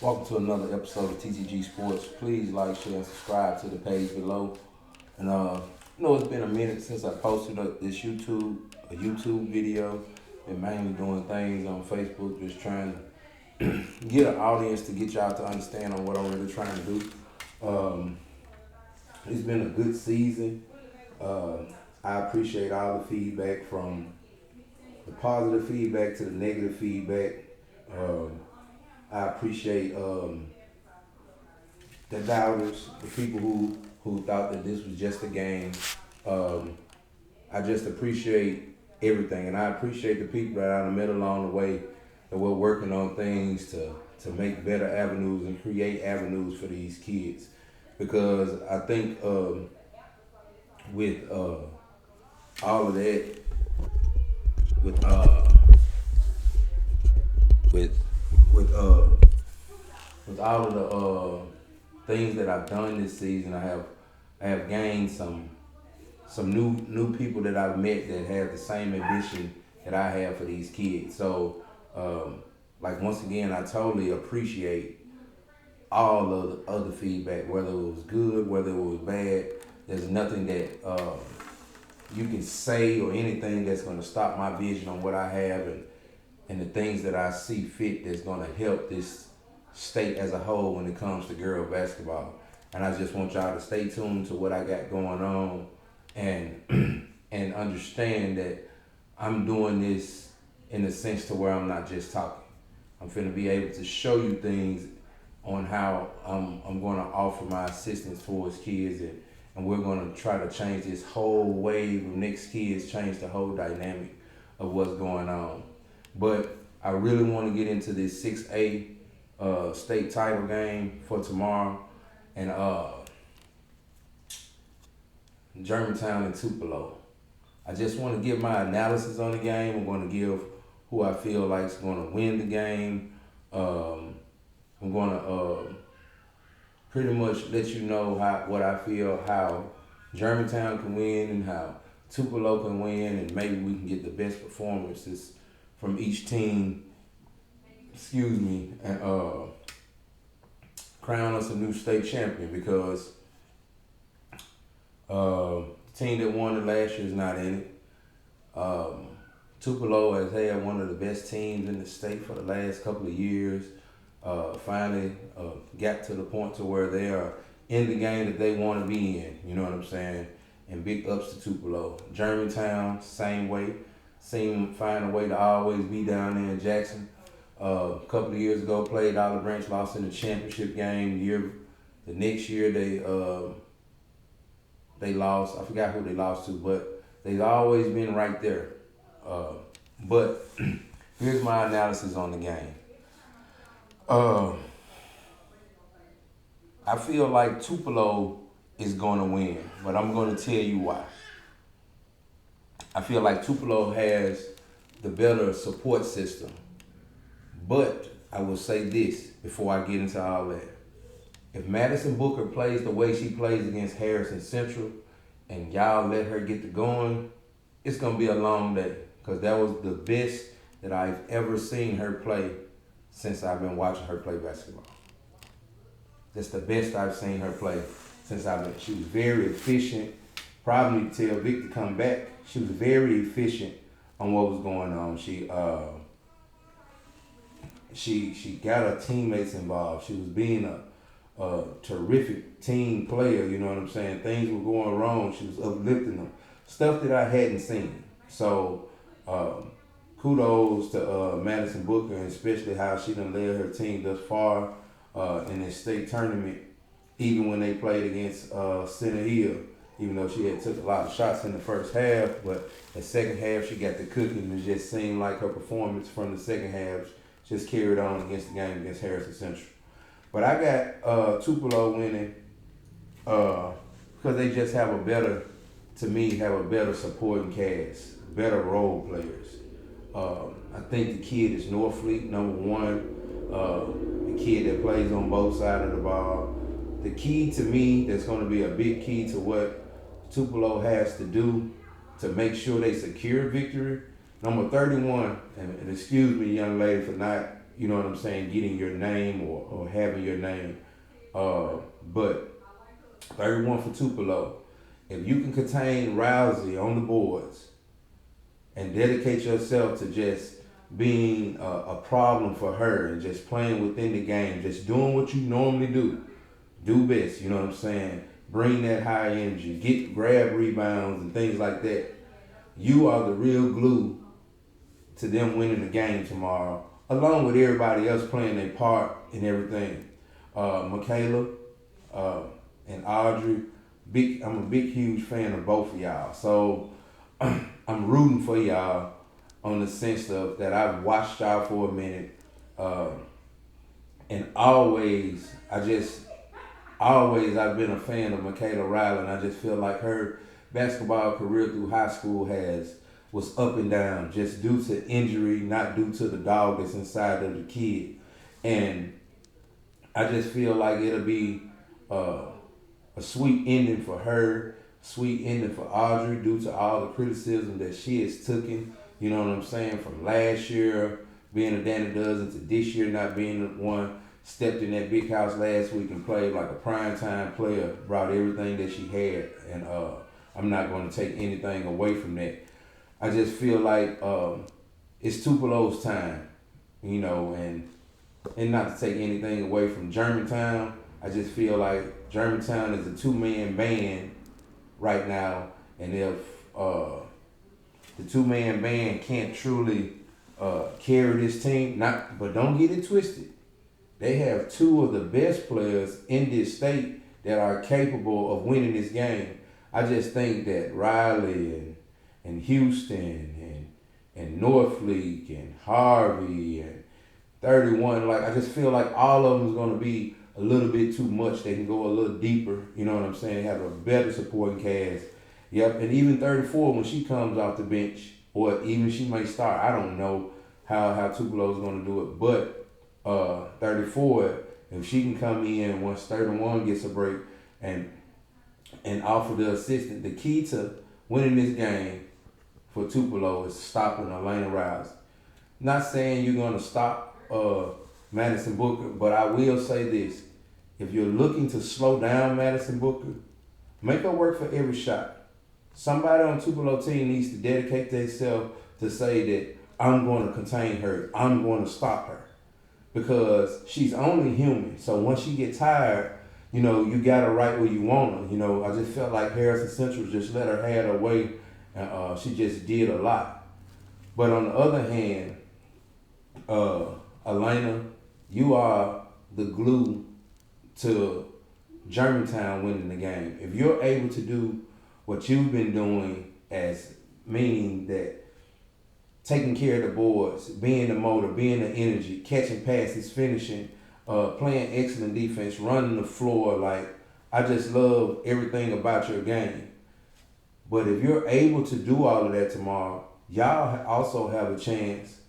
Welcome to another episode of TTG Sports. Please like, share, and subscribe to the page below. And it's been a minute since I posted up this YouTube video. Been mainly doing things on Facebook, just trying to get an audience to get y'all to understand on what I'm really trying to do. It's been a good season. I appreciate all the feedback, from the positive feedback to the negative feedback. I appreciate the doubters, the people who thought that this was just a game. I just appreciate everything, and I appreciate the people that I met along the way, that we're working on things to make better avenues and create avenues for these kids. Because I think with all of that, with with with all of the things that I've done this season, I have gained some new people that I've met that have the same ambition that I have for these kids. So, once again, I totally appreciate all of the other feedback, whether it was good, whether it was bad. There's nothing that you can say or anything that's going to stop my vision on what I have and the things that I see fit that's going to help this state as a whole when it comes to girl basketball. And I just want y'all to stay tuned to what I got going on and and understand that I'm doing this in a sense to where I'm not just talking. I'm finna be able to show you things on how I'm going to offer my assistance towards kids, and we're going to try to change this whole wave of next kids, change the whole dynamic of what's going on. But I really want to get into this 6A state title game for tomorrow, and Germantown and Tupelo. I just want to give my analysis on the game. I'm going to give who I feel like is going to win the game. I'm going to pretty much let you know what I feel, how Germantown can win and how Tupelo can win, and maybe we can get the best performances from each team. And crown us a new state champion, because the team that won it last year is not in it. Tupelo has had one of the best teams in the state for the last couple of years. Finally got to the point to where they are in the game that they want to be in. You know what I'm saying? And big ups to Tupelo. Germantown, same way. Find a way to always be down there in Jackson. A couple of years ago, played Olive Branch, lost in the championship game. The next year they lost. I forgot who they lost to, but they've always been right there. But here's my analysis on the game. I feel like Tupelo is going to win, but I'm going to tell you why. I feel like Tupelo has the better support system. But I will say this before I get into all that. If Madison Booker plays the way she plays against Harrison Central, and y'all let her get to going, it's going to be a long day, because that was the best that I've ever seen her play since I've been watching her play basketball. That's the best I've seen her play since she was very efficient. Probably tell Vic to come back. She was very efficient on what was going on. She got her teammates involved. She was being a terrific team player, you know what I'm saying? Things were going wrong, she was uplifting them. Stuff that I hadn't seen. So kudos to Madison Booker, and especially how she done led her team thus far in this state tournament, even when they played against Center Hill, even though she had took a lot of shots in the first half, but the second half she got the cooking, and it just seemed like her performance from the second half just carried on against the game against Harrison Central. But I got Tupelo winning because they just have a better supporting cast, better role players. I think the kid is Norfleet, number one. The kid that plays on both sides of the ball. The key to me, that's going to be a big key to what Tupelo has to do to make sure they secure victory. Number 31, and excuse me, young lady, for not you know what I'm saying, getting your name or having your name. But 31 for Tupelo. If you can contain Rousey on the boards and dedicate yourself to just being a problem for her and just playing within the game, just doing what you normally do best, you know what I'm saying? Bring that high energy, grab rebounds and things like that. You are the real glue to them winning the game tomorrow, along with everybody else playing their part and everything. Michaela and Audrey, I'm a big, huge fan of both of y'all. So I'm rooting for y'all on the sense of that I've watched y'all for a minute. And always I've been a fan of Michaela Riley, and I just feel like her basketball career through high school was up and down, just due to injury, not due to the dog that's inside of the kid. And I just feel like it'll be a sweet ending for her, sweet ending for Audrey, due to all the criticism that she has taken. You know what I'm saying? From last year being a Danny Dozen to this year not being the one. Stepped in that big house last week and played like a primetime player, brought everything that she had, and I'm not going to take anything away from that. I just feel like it's Tupelo's time, you know, and not to take anything away from Germantown. I just feel like Germantown is a two-man band right now, and if the two-man band can't truly carry this team, but don't get it twisted. They have two of the best players in this state that are capable of winning this game. I just think that Riley and Houston and Northleek and Harvey and 31, like I just feel like all of them is going to be a little bit too much. They can go a little deeper, you know what I'm saying, have a better supporting cast. Yep, and even 34 when she comes off the bench, or even she may start, I don't know how Tupelo's going to do it, but 34, if she can come in once 31 gets a break and offer the assistant, the key to winning this game for Tupelo is stopping Elena Rouse. Not saying you're going to stop Madison Booker, but I will say this. If you're looking to slow down Madison Booker, make her work for every shot. Somebody on Tupelo team needs to dedicate themselves to say that I'm going to contain her, I'm going to stop her. Because she's only human. So once she gets tired, you know, you got her right where you want her. You know, I just felt like Harrison Central just let her have her way, and she just did a lot. But on the other hand, Elena, you are the glue to Germantown winning the game. If you're able to do what you've been doing, as meaning that taking care of the boards, being the motor, being the energy, catching passes, finishing, playing excellent defense, running the floor. Like, I just love everything about your game. But if you're able to do all of that tomorrow, y'all also have a chance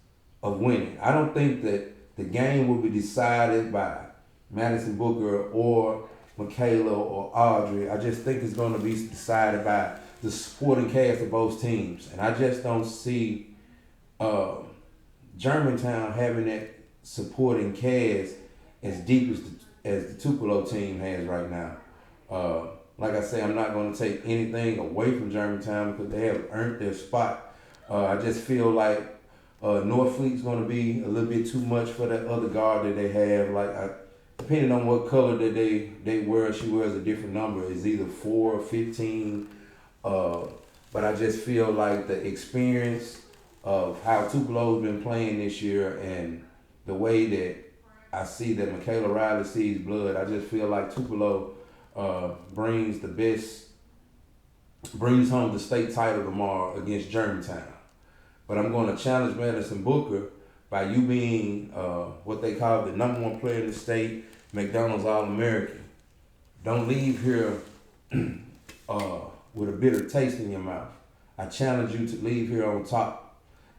of winning. I don't think that the game will be decided by Madison Booker or Michaela or Audrey. I just think it's going to be decided by the supporting cast of both teams. And I just don't see Germantown having that supporting cast as deep as the Tupelo team has right now. Like I say, I'm not going to take anything away from Germantown because they have earned their spot. I just feel like Northfleet's going to be a little bit too much for that other guard that they have. Depending on what color that they wear, she wears a different number. It's either 4 or 15. But I just feel like the experience of how Tupelo's been playing this year and the way that I see that Michaela Riley sees blood, I just feel like Tupelo brings home the state title tomorrow against Germantown. But I'm going to challenge Madison Booker by you being what they call the number one player in the state, McDonald's All-American. Don't leave here with a bitter taste in your mouth. I challenge you to leave here on top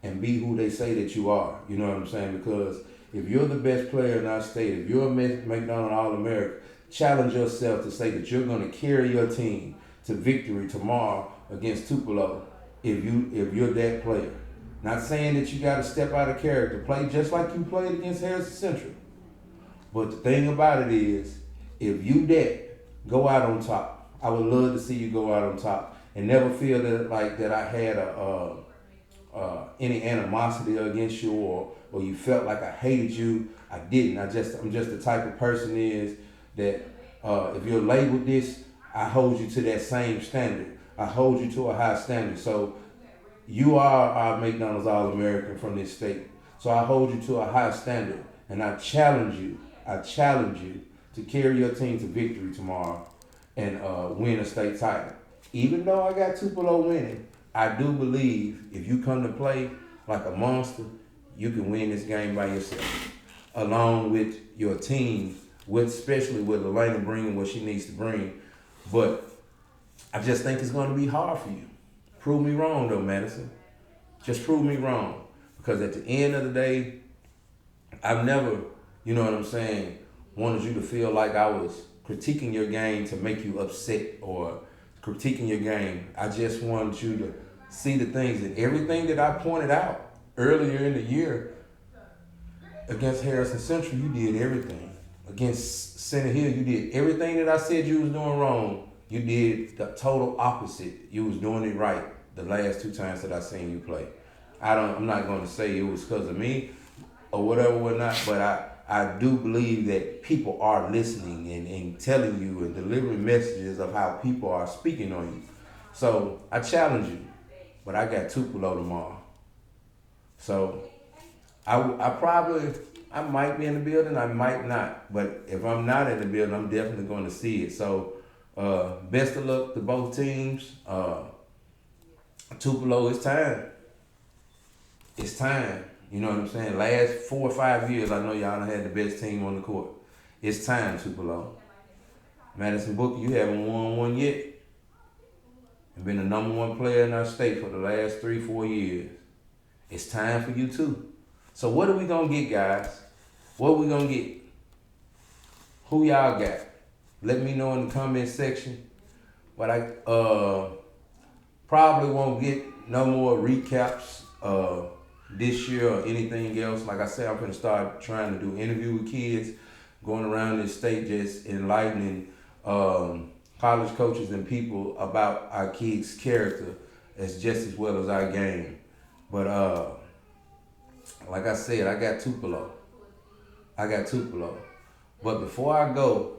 and be who they say that you are. You know what I'm saying? Because if you're the best player in our state, if you're a McDonald's All-American, challenge yourself to say that you're going to carry your team to victory tomorrow against Tupelo if you're that player. Not saying that you got to step out of character. Play just like you played against Harrison Central. But the thing about it is, if you that go out on top, I would love to see you go out on top and never feel that like that I had any animosity against you or you felt like I hated you. I didn't. I'm just the type of person is that if you're labeled this, I hold you to that same standard. I hold you to a high standard. So you are our McDonald's All-American from this state. So I hold you to a high standard and I challenge you. I challenge you to carry your team to victory tomorrow and win a state title. Even though I got Tupelo winning, I do believe if you come to play like a monster, you can win this game by yourself, along with your team, especially with Elena bringing what she needs to bring. But I just think it's going to be hard for you. Prove me wrong, though, Madison. Just prove me wrong. Because at the end of the day, I've never, you know what I'm saying, wanted you to feel like I was critiquing your game to make you upset or critiquing your game. I just wanted you to see the things and everything that I pointed out earlier in the year against Harrison Central, you did everything. Against Center Hill, you did everything that I said you was doing wrong. You did the total opposite. You was doing it right the last two times that I seen you play. I'm not going to say it was because of me or whatnot, but I do believe that people are listening and telling you and delivering messages of how people are speaking on you. So I challenge you, but I got Tupelo tomorrow. So I might be in the building, I might not. But if I'm not in the building, I'm definitely going to see it. So best of luck to both teams. Tupelo, it's time. It's time. You know what I'm saying? Last 4 or 5 years, I know y'all done had the best team on the court. It's time, Tupelo. Madison Booker, you haven't won one yet. And been the number one player in our state for the last 3-4 years. It's time for you too. So what are we gonna get, guys? What are we gonna get? Who y'all got? Let me know in the comment section. But I probably won't get no more recaps this year or anything else. Like I said, I'm gonna start trying to do interview with kids, going around this state just enlightening college coaches and people about our kids' character as just as well as our game. But like I said, I got Tupelo. But before I go,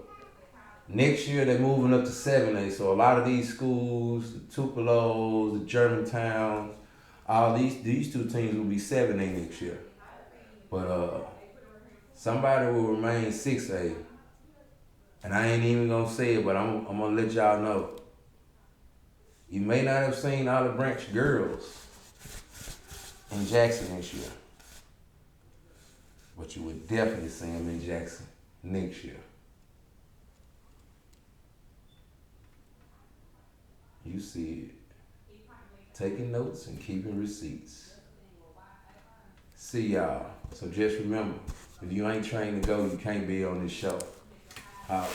next year they're moving up to 7A. So a lot of these schools, the Tupelos, the Germantowns, all these two teams will be 7A next year. But somebody will remain 6A. And I ain't even gonna say it, but I'm gonna let y'all know. You may not have seen Olive Branch girls in Jackson this year, but you would definitely see them in Jackson next year. You see it. Taking notes and keeping receipts. See y'all. So just remember, if you ain't trained to go, you can't be on this show. Holla.